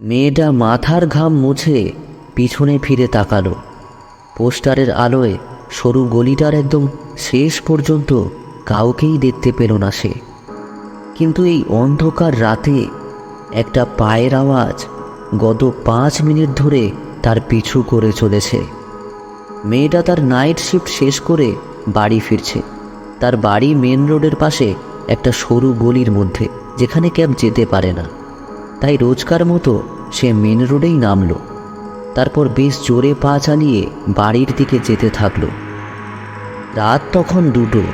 মেয়েটা মাথার ঘাম মুছে পিছনে ফিরে তাকালো। পোস্টারের আলোয় সরু গলিটার একদম শেষ পর্যন্ত কাউকেই দেখতে পেল না সে। কিন্তু এই অন্ধকার রাতে একটা পায়ের আওয়াজ গত 5 মিনিট ধরে তার পিছু করে চলেছে। মেয়েটা তার নাইট শিফট শেষ করে বাড়ি ফিরছে। তার বাড়ি মেন রোডের পাশে একটা সরু গলির মধ্যে, যেখানে ক্যাব যেতে পারে না। তাই রোজকার মতো সে মেন রোডেই নামল। তারপর বেশ জোরে পা চালিয়ে বাড়ির দিকে যেতে থাকলো। রাত তখন 2টো,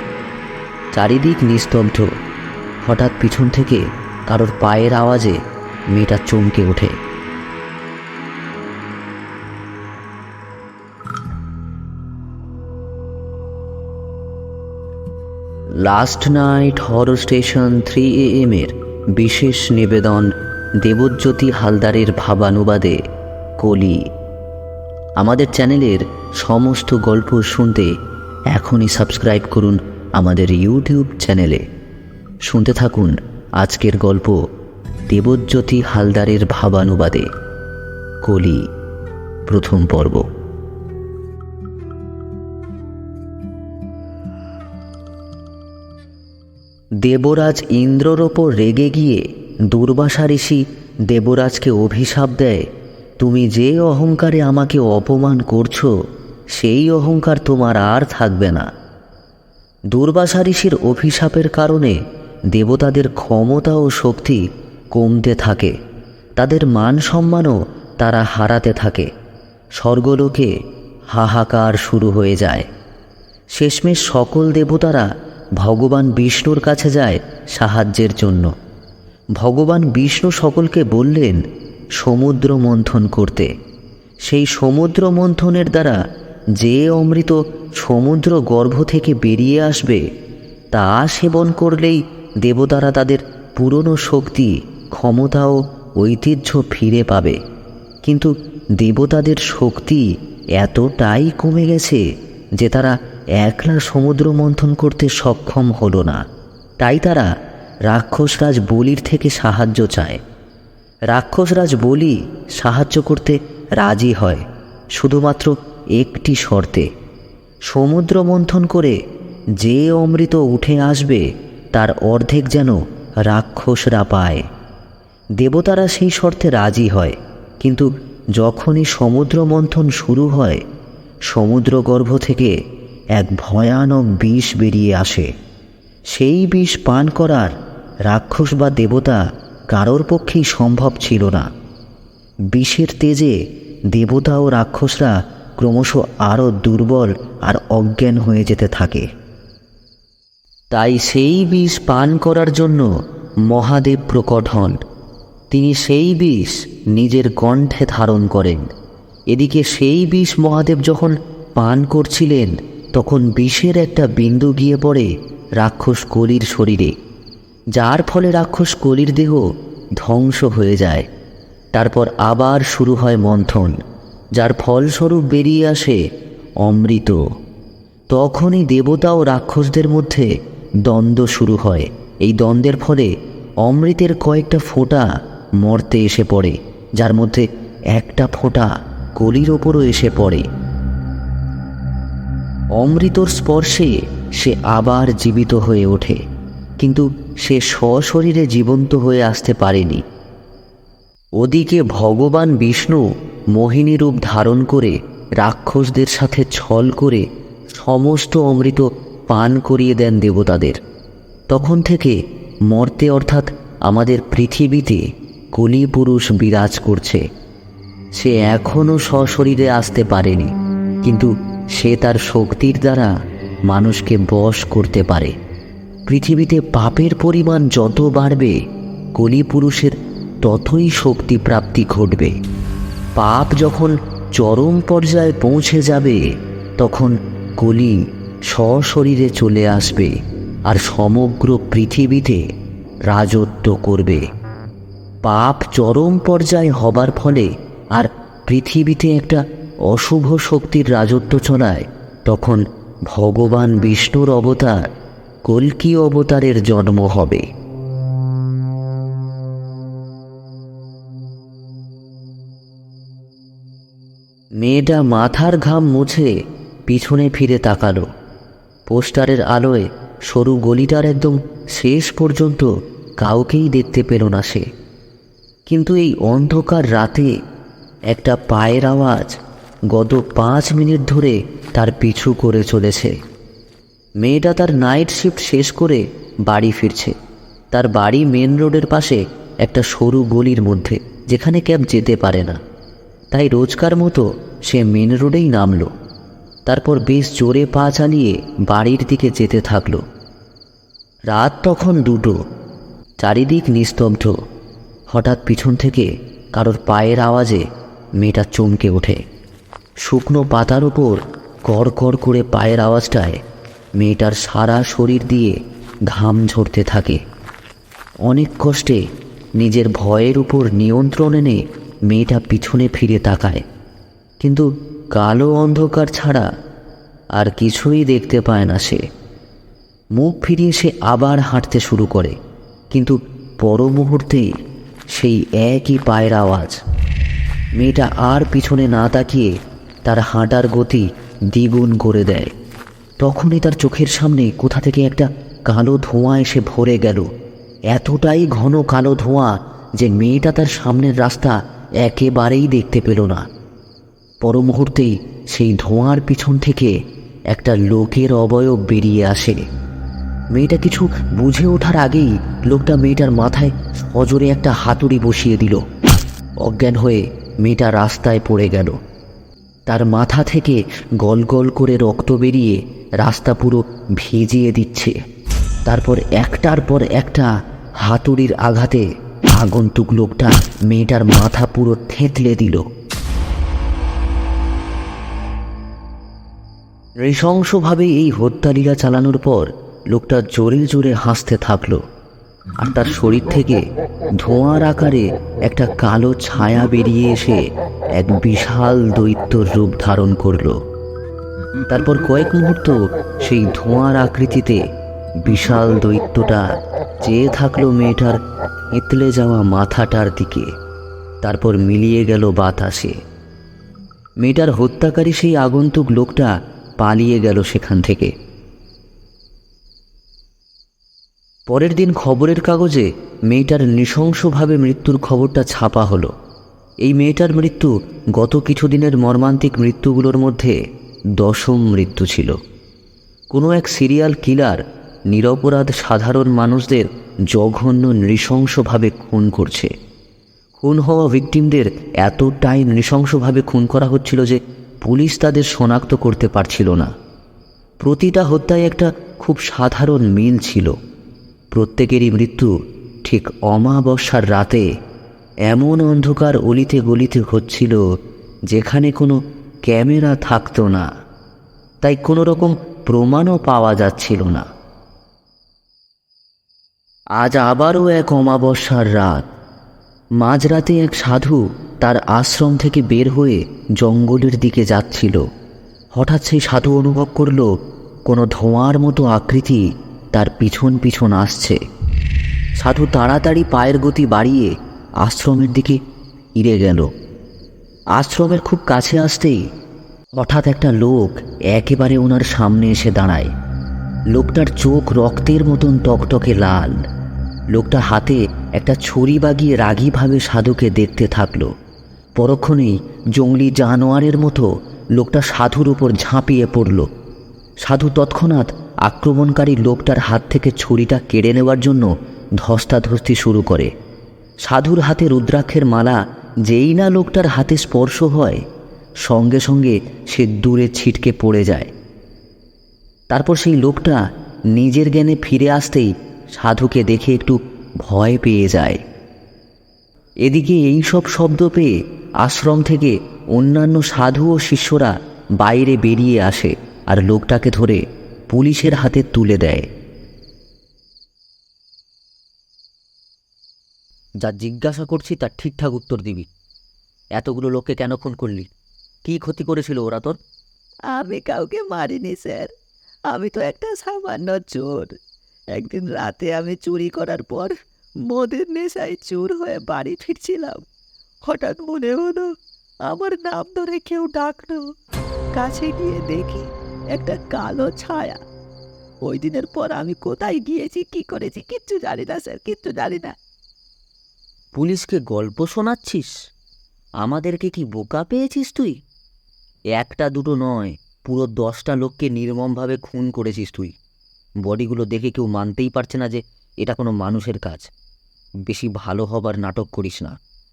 চারিদিক নিস্তব্ধ। হঠাৎ পিছন থেকে কারোর পায়ের আওয়াজে মেয়েটা চমকে ওঠে। Last night horror station 3 AM এর বিশেষ নিবেদন দেবজ্যোতি হালদারের ভাবানুবাদে কলি। আমাদের চ্যানেলের সমস্ত গল্প শুনতে এখনই সাবস্ক্রাইব করুন আমাদের ইউটিউব চ্যানেলে। শুনতে থাকুন আজকের গল্প দেবজ্যোতি হালদারের ভাবানুবাদে কলি, প্রথম পর্ব। দেবরাজ ইন্দ্রর ওপর রেগে গিয়ে দুর্বাসা ঋষি দেবরাজকে অভিশাপ দেয়, তুমি যে অহংকারে আমাকে অপমান করছো সেই অহংকার তোমার আর থাকবে না। দুর্বাসা ঋষির অভিশাপের কারণে দেবতাদের ক্ষমতা ও শক্তি কমতে থাকে, তাদের মান সম্মানও তারা হারাতে থাকে। স্বর্গলোকে হাহাকার শুরু হয়ে যায়। শেষমেশ সকল দেবতারা ভগবান বিষ্ণুর কাছে যায় সাহায্যের জন্য। ভগবান বিষ্ণু সকলকে বললেন সমুদ্র মন্থন করতে। সেই সমুদ্র মন্থনের দ্বারা যে অমৃত সমুদ্র গর্ভ থেকে বেরিয়ে আসবে তা সেবন করলেই দেবতারা তাদের পুরনো শক্তি, ক্ষমতা ও ঐতিহ্য ফিরে পাবে। কিন্তু দেবতাদের শক্তি এতটাই কমে গেছে যে তারা একলা সমুদ্র মন্থন করতে সক্ষম হলো না। তাই তারা রাক্ষসরাজ বলির থেকে সাহায্য চায়। রাক্ষসরাজ বলি সাহায্য করতে রাজি হয়, শুধুমাত্র একটি শর্তে। সমুদ্র মন্থন করে যে অমৃত উঠে আসবে তার অর্ধেক যেন রাক্ষসরা পায়। দেবতারা সেই শর্তে রাজি হয়। কিন্তু যখনই সমুদ্র মন্থন শুরু হয়, সমুদ্রগর্ভ থেকে এক ভয়ানক বিষ বেরিয়ে আসে। সেই বিষ পান করার রাক্ষস বা দেবতা কারোর পক্ষেই সম্ভব ছিল না। বিষের তেজে দেবতা ও রাক্ষসরা ক্রমশ আরও দুর্বল আর অজ্ঞান হয়ে যেতে থাকে। তাই সেই বিষ পান করার জন্য মহাদেব প্রকট হন। তিনি সেই বিষ নিজের কণ্ঠে ধারণ করেন। এদিকে সেই বিষ মহাদেব যখন পান করছিলেন, তখন বিষের একটা বিন্দু গিয়ে পড়ে রাক্ষস কলির শরীরে, যার ফলে রাক্ষস কলির দেহ ধ্বংস হয়ে যায়। তারপর আবার শুরু হয় মন্থন, যার ফলস্বরূপ বেরিয়ে আসে অমৃত। তখনই দেবতা ও রাক্ষসদের মধ্যে দ্বন্দ্ব শুরু হয়। এই দ্বন্দ্বের ফলে অমৃতের কয়েকটা ফোঁটা মর্তে এসে পড়ে, যার মধ্যে একটা ফোঁটা কলির ওপরও এসে পড়ে। অমৃতর স্পর্শে সে আবার জীবিত হয়ে ওঠে, কিন্তু সে সশরীরে জীবন্ত হয়ে আসতে পারেনি। ওদিকে ভগবান বিষ্ণু মোহিনী রূপ ধারণ করে রাক্ষসদের সাথে ছল করে সমস্ত অমৃত পান করিয়ে দেন দেবতাদের। তখন থেকে মর্তে অর্থাৎ আমাদের পৃথিবীতে কলিপুরুষ বিরাজ করছে। সে এখনও সশরীরে আসতে পারেনি, কিন্তু সে তার শক্তির দ্বারা মানুষকে বশ করতে পারে। পৃথিবীতে পাপের পরিমাণ যত বাড়বে, কলিপুরুষের ততই শক্তি প্রাপ্তি ঘটবে। পাপ যখন চরম পর্যায়ে পৌঁছে যাবে, তখন কলি সশরীরে চলে আসবে আর সমগ্র পৃথিবীতে রাজত্ব করবে। পাপ চরম পর্যায়ে হবার ফলে আর পৃথিবীতে একটা অশুভ শক্তির রাজত্ব চলায়, তখন ভগবান বিষ্ণুর অবতার কল্কি অবতারের জন্ম হবে। মেয়েটা মাথার ঘাম মুছে পিছনে ফিরে তাকালো। পোস্টারের আলোয় সরু গলিটার একদম শেষ পর্যন্ত কাউকেই দেখতে পেল না সে। কিন্তু এই অন্ধকার রাতে একটা পায়ের আওয়াজ গত 5 মিনিট ধরে তার পিছু করে চলেছে। মেয়েটা তার নাইট শিফট শেষ করে বাড়ি ফিরছে। তার বাড়ি মেন রোডের পাশে একটা সরু গলির মধ্যে, যেখানে ক্যাব যেতে পারে না। তাই রোজকার মতো সে মেন রোডেই নামলো। তারপর বেশ জোরে পা চালিয়ে বাড়ির দিকে যেতে থাকলো। রাত তখন 2টো, চারিদিক নিস্তব্ধ। হঠাৎ পিছন থেকে কারোর পায়ের আওয়াজে মেয়েটা চমকে ওঠে। শুকনো পাতার উপর কড় কড় করে পায়ের আওয়াজটায় মেয়েটার সারা শরীর দিয়ে ঘাম ঝরতে থাকে। অনেক কষ্টে নিজের ভয়ের উপর নিয়ন্ত্রণ এনে মেয়েটা পিছনে ফিরে তাকায়, কিন্তু কালো অন্ধকার ছাড়া আর কিছুই দেখতে পায় না সে। মুখ ফিরিয়ে সে আবার হাঁটতে শুরু করে, কিন্তু পর মুহূর্তেই সেই একই পায়ের আওয়াজ। মেয়েটা আর পিছনে না তাকিয়ে তার হাঁটার গতি দ্বিগুণ করে দেয়। তখনই তার চোখের সামনে কোথা থেকে একটা কালো ধোঁয়া এসে ভরে গেল। এতটাই ঘন কালো ধোঁয়া যে মেয়েটা তার সামনের রাস্তা একেবারেই দেখতে পেল না। পর মুহূর্তেই সেই ধোঁয়ার পিছন থেকে একটা লোকের অবয়ব বেরিয়ে আসে। মেয়েটা কিছু বুঝে ওঠার আগেই লোকটা মেয়েটার মাথায় সজোরে একটা হাতুড়ি বসিয়ে দিল। অজ্ঞান হয়ে মেয়েটা রাস্তায় পড়ে গেল। তার মাথা থেকে গল গল করে রক্ত বেরিয়ে রাস্তা পুরো ভিজিয়ে দিচ্ছে। তারপর একটার পর একটা হাতুড়ির আঘাতে আগন্তুক লোকটা মেয়েটার মাথা পুরো থেঁতলে দিল। নৃশংসভাবে এই হত্যালীলা চালানোর পর লোকটা জোরে জোরে হাসতে থাকলো, আর তার শরীর থেকে ধোঁয়ার আকারে একটা কালো ছায়া বেরিয়ে এসে এক বিশাল দৈত্যর রূপ ধারণ করল। তারপর কয়েক মুহূর্ত সেই ধোঁয়ার আকৃতিতে বিশাল দৈত্যটা চেয়ে থাকলো মেয়েটার এতলে যাওয়া মাথাটার দিকে। তারপর মিলিয়ে গেল বাতাসে। মেয়েটার হত্যাকারী সেই আগন্তুক লোকটা পালিয়ে গেল সেখান থেকে। পরের দিন খবরের কাগজে মেয়েটার নৃশংসভাবে মৃত্যুর খবরটা ছাপা হলো। এই মেয়েটার মৃত্যু গত কিছুদিনের মর্মান্তিক মৃত্যুগুলোর মধ্যে 10ম মৃত্যু ছিল। কোনো এক সিরিয়াল কিলার নিরপরাধ সাধারণ মানুষদের জঘন্য নৃশংসভাবে খুন করছে। খুন হওয়া ভিকটিমদের এতটাই নৃশংসভাবে খুন করা হচ্ছিল যে পুলিশ তাদের শনাক্ত করতে পারছিল না। প্রতিটা হত্যায় একটা খুব সাধারণ মিল ছিল। প্রত্যেকেরই মৃত্যু ঠিক অমাবস্যার রাতে এমন অন্ধকার অলিতে গলিতে হচ্ছিল যেখানে কোনো ক্যামেরা থাকতো না, তাই কোনো রকম প্রমাণও পাওয়া যাচ্ছিল না। আজ আবারও এক অমাবস্যার রাত। মাঝরাতে এক সাধু তার আশ্রম থেকে বের হয়ে জঙ্গলের দিকে যাচ্ছিল। হঠাৎ সেই সাধু অনুভব করল কোনো ধোঁয়ার মতো আকৃতি তার পিছন পিছন আসছে। সাধু তাড়াতাড়ি পায়ের গতি বাড়িয়ে আশ্রমের দিকে ফিরে গেল। আশ্রমের খুব কাছে আসতেই হঠাৎ একটা লোক একেবারে ওনার সামনে এসে দাঁড়ায়। লোকটার চোখ রক্তের মতন টকটকে লাল। লোকটা হাতে একটা ছুরি বাগিয়ে রাগীভাবে সাধুকে দেখতে থাকলো। পরক্ষণেই জঙ্গলি জানোয়ারের মতো লোকটা সাধুর উপর ঝাঁপিয়ে পড়ল। সাধু তৎক্ষণাৎ আক্রমণকারী লোকটার হাত থেকে ছুরিটা কেড়ে নেওয়ার জন্য ধস্তাধস্তি শুরু করে। সাধুর হাতে রুদ্রাক্ষের মালা যেই না লোকটার হাতে স্পর্শ হয়, সঙ্গে সঙ্গে সে দূরে ছিটকে পড়ে যায়। তারপর সেই লোকটা নিজের জ্ঞানে ফিরে আসতেই সাধুকে দেখে একটু ভয় পেয়ে যায়। এদিকে এই সব শব্দ পেয়ে আশ্রম থেকে অন্যান্য সাধু ও শিষ্যরা বাইরে বেরিয়ে আসে আর লোকটাকে ধরে পুলিশের হাতে তুলে দেয়। যা জিজ্ঞাসা করছি তার ঠিকঠাক উত্তর দিবি। এতগুলো লোককে কেন খুন করলি? কি ক্ষতি করেছিল ওরা তোর? আমি কাউকে মারিনি স্যার, আমি তো একটা সামান্য চোর। একদিন রাতে আমি চুরি করার পর মদের নেশায় চুর হয়ে বাড়ি ফিরছিলাম। হঠাৎ মনে হলো আমার নাম ধরে কেউ ডাকলো। কাছে গিয়ে দেখি একটা কালো ছায়া। ওই দিনের পর আমি কোথায় গিয়েছি, কি করেছি, কিচ্ছু জানি না স্যার, কিচ্ছু জানি না। পুলিশকে গল্প শোনাচ্ছিস? আমাদেরকে কি বোকা পেয়েছিস তুই? একটা দুটো নয়, পুরো 10টা লোককে নির্মমভাবে খুন করেছিস তুই। বডিগুলো দেখে কেউ মানতেই পারছে না যে এটা কোনো মানুষের কাজ। বেশি ভালো হবার নাটক করিস না,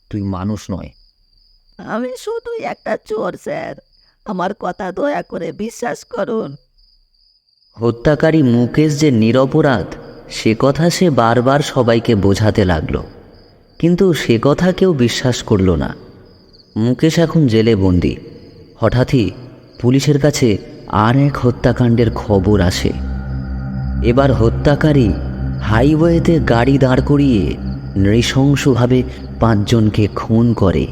তুই মানুষ নয়। আমি শুধুই একটা চোর স্যার, আমার কথা দয়া করে বিশ্বাস করুন। হত্যাকারী মুকেশ যে নিরপরাধ সে কথা সে বারবার সবাইকে বোঝাতে লাগলো, কিন্তু সে কথা কেউ বিশ্বাস করল না। মুকেশ এখন জেলে বন্দি। হঠাৎই পুলিশের কাছে আর এক হত্যাকাণ্ডের খবর আসে। এবার হত্যাকারী হাইওয়েতে গাড়ি দাঁড় করিয়ে নৃশংসভাবে 5 জনকে খুন করে।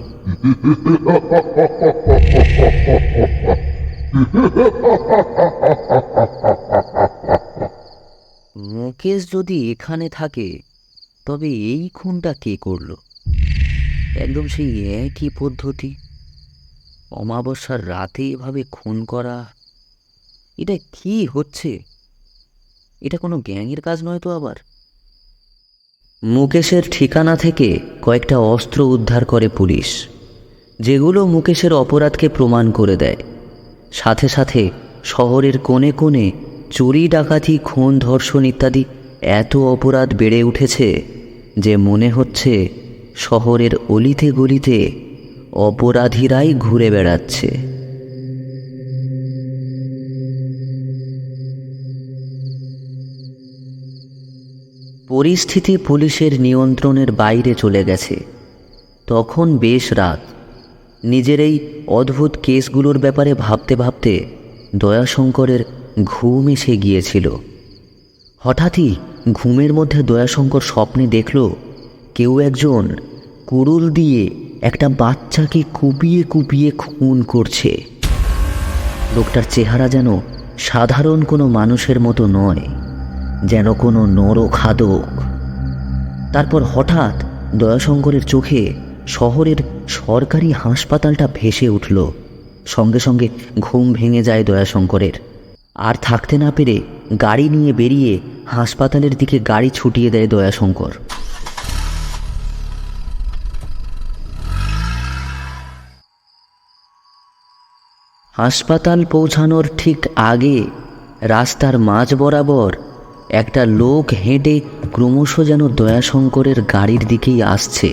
মুকেশ যদি এখানে থাকে তবে এই খুনটা কে করলো? একদম সেই একই পদ্ধতি, অমাবস্যার রাতে এভাবে খুন করা। এটা কি হচ্ছে? এটা কোনো গ্যাংয়ের কাজ নয় তো আবার? মুকেশের ঠিকানা থেকে কয়েকটা অস্ত্র উদ্ধার করে পুলিশ, যেগুলো মুকেশের অপরাধকে প্রমাণ করে দেয়। সাথে সাথে শহরের কোণে কোণে চুরি, ডাকাতি, খুন, ধর্ষণ ইত্যাদি এত অপরাধ বেড়ে উঠেছে যে মনে হচ্ছে শহরের অলিতে গলিতে অপরাধীরাই ঘুরে বেড়াচ্ছে। পরিস্থিতি পুলিশের নিয়ন্ত্রণের বাইরে চলে গেছে। তখন বেশ রাত। নিজের এই অদ্ভুত কেসগুলোর ব্যাপারে ভাবতে ভাবতে দয়াশঙ্করের ঘুম এসে গিয়েছিল। হঠাৎই ঘুমের মধ্যে দয়াশঙ্কর স্বপ্নে দেখল কেউ একজন কুড়ুল দিয়ে একটা বাচ্চাকে কুপিয়ে কুপিয়ে খুন করছে। লোকটার চেহারা যেন সাধারণ কোনো মানুষের মতো নয়, যেন কোনো নরখাদক। তারপর হঠাৎ দয়াশঙ্করের চোখে শহরের সরকারি হাসপাতালটা ভেসে উঠল। সঙ্গে সঙ্গে ঘুম ভেঙে যায় দয়াশঙ্করের। আর থাকতে না পেরে গাড়ি নিয়ে বেরিয়ে হাসপাতালের দিকে গাড়ি ছুটিয়ে দেয় দয়াশঙ্কর। হাসপাতাল পৌঁছানোর ঠিক আগে রাস্তার মাঝ বরাবর একটা লোক হেঁটে ক্রমশ যেন দয়াশঙ্করের গাড়ির দিকেই আসছে।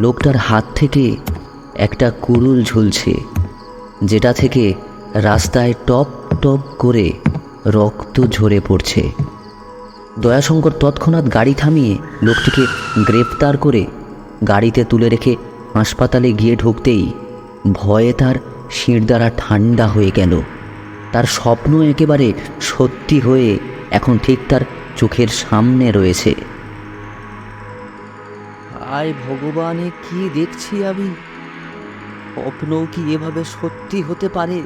লোকটার হাত থেকে একটা কুড়ুল ঝুলছে, যেটা থেকে রাস্তায় টপ টপ করে রক্ত ঝরে পড়ছে। দয়াশঙ্কর তৎক্ষণাৎ গাড়ি থামিয়ে লোকটিকে গ্রেপ্তার করে গাড়িতে তুলে রেখে হাসপাতালে গিয়ে ঢুকতেই ভয়ে তার শিরদাঁড়া ঠান্ডা হয়ে গেল। তার স্বপ্ন একেবারে সত্যি হয়ে এখন ঠিক তার চোখের সামনে রয়েছে। হায় ভগবান, কি দেখছি আমি? স্বপ্নও কি এভাবে সত্যি হতে পারে?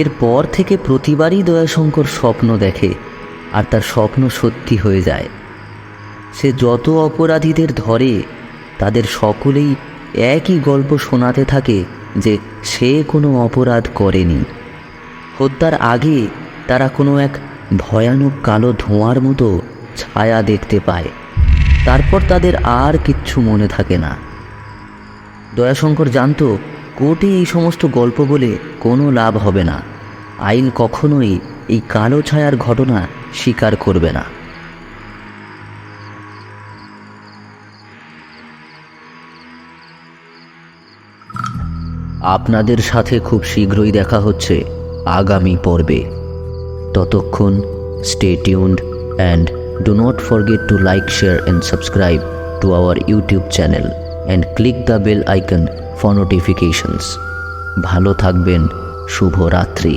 এরপর থেকে প্রতিবারই দয়াশঙ্কর স্বপ্ন দেখে, আর তার স্বপ্ন সত্যি হয়ে যায়। সে যত অপরাধীদের ধরে তাদের সকলেই একই গল্প শোনাতে থাকে যে সে কোনো অপরাধ করেনি। হত্যার আগে তারা কোনো এক ভয়ানক কালো ধোঁয়ার মতো ছায়া দেখতে পায়। তারপর তাদের আর কিচ্ছু মনে থাকে না। দয়াশঙ্কর জানত কোর্টে এই সমস্ত গল্প বলে কোনো লাভ হবে না। আইন কখনোই এই কালো ছায়ার ঘটনা স্বীকার করবে না। আপনাদের সাথে খুব শীঘ্রই দেখা হচ্ছে আগামী পর্বে। ততক্ষণ stay tuned and do not forget to like, share and subscribe to our YouTube channel and click the bell icon for notifications. ভালো থাকবেন, শুভ রাত্রি।